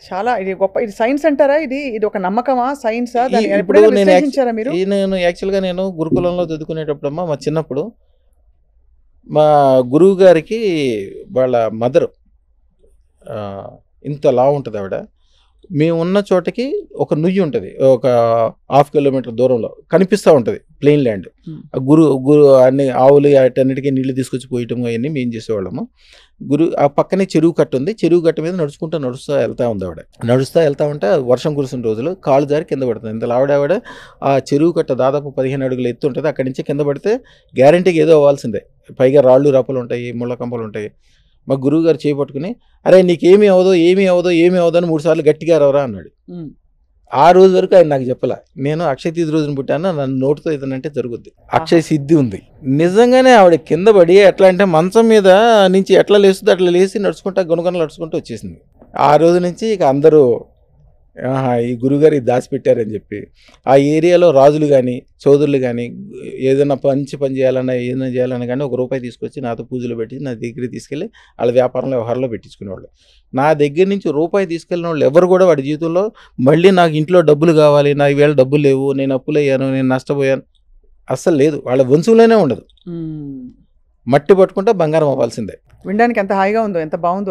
చాలా ఇది గొప్ప. ఇది సైన్స్ అంటారా? ఇది ఒక నమ్మకమా, సైన్సా? దాన్ని ఇప్పుడు ఎప్పుడైనా నేను విశ్లేషించారా మీరు? నేను యాక్చువల్గా నేను గురుకులంలో చదువుకునేటప్పుడమ్మా మా చిన్నప్పుడు మా గురువు గారికి వాళ్ళ మదరు ఇంత లావు ఉంటుంది ఆవిడ. మేము ఉన్న చోటకి ఒక నుయ్యి ఉంటుంది, ఒక 1/2 కిలోమీటర్ దూరంలో కనిపిస్తూ ఉంటుంది ప్లెయిన్ ల్యాండ్. గురు అన్ని ఆవులు అటన్నిటికీ నీళ్లు తీసుకొచ్చి పోయటం అవన్నీ మేము చేసేవాళ్ళము. ఆ పక్కనే చెరువు కట్ట ఉంది, చెరువు కట్ట మీద నడుస్తూ వెళ్తా ఉంది ఆవిడ. నడుస్తూ వెళ్తా ఉంటే వర్షం కురిసిన రోజులు కాలు జారి కింద పడుతుంది. ఇంత ఆవిడ ఆ చెరువు కట్ట దాదాపు 15 అడుగుల ఎత్తు ఉంటుంది. అక్కడి నుంచి కింద పడితే గ్యారంటీకి ఏదో అవ్వాల్సిందే. పైగా రాళ్ళు రప్పలు ఉంటాయి, ముళ్ళ కంపలు ఉంటాయి. మా గురువు గారు చేపట్టుకుని, అరే నీకేమీ అవ్వదు ఏమీ అవ్వదు ఏమీ అవ్వదు అని 3 సార్లు గట్టిగా అరవరా అన్నాడు. ఆ రోజు వరకు ఆయన నాకు చెప్పలే. నేను అక్షయ తీది రోజున పుట్టాను, నన్ను నోటితో ఏదనంటే జరుగుద్ది. అక్షయ సిద్ధి ఉంది. నిజంగానే ఆవిడ కింద పడి ఎట్లా అంటే మంచం మీద నుంచి ఎట్లా లేస్తుందో అట్లా లేచి నడుచుకుంటా గుణగుణలు నడుచుకుంటూ వచ్చేసింది. ఆ రోజు నుంచి ఇక అందరూ ఈ గురుగారు ఇది దాచిపెట్టారని చెప్పి ఆ ఏరియాలో రాజులు కానీ చౌదరులు కానీ ఏదైనా మంచి పని చేయాలన్నా ఏదైనా చేయాలన్నా కానీ ₹1 తీసుకొచ్చి నాతో పూజలు పెట్టి నా దగ్గరికి తీసుకెళ్ళి వాళ్ళ వ్యాపారంలో వ్యవహారంలో పెట్టించుకునేవాళ్ళు. నా దగ్గర నుంచి ₹1 తీసుకెళ్ళిన వాళ్ళు ఎవరు కూడా వాడి జీవితంలో మళ్ళీ నాకు ఇంట్లో డబ్బులు కావాలి, నా ఈవేళ డబ్బులు లేవు, నేను అప్పులయ్యాను, నేను నష్టపోయాను అస్సలు లేదు. వాళ్ళ వంశంలోనే ఉండదు. మట్టి పట్టుకుంటే బంగారం అవ్వాల్సిందే. వినడానికి ఎంత హాయిగా ఉందో, ఎంత బాగుందో.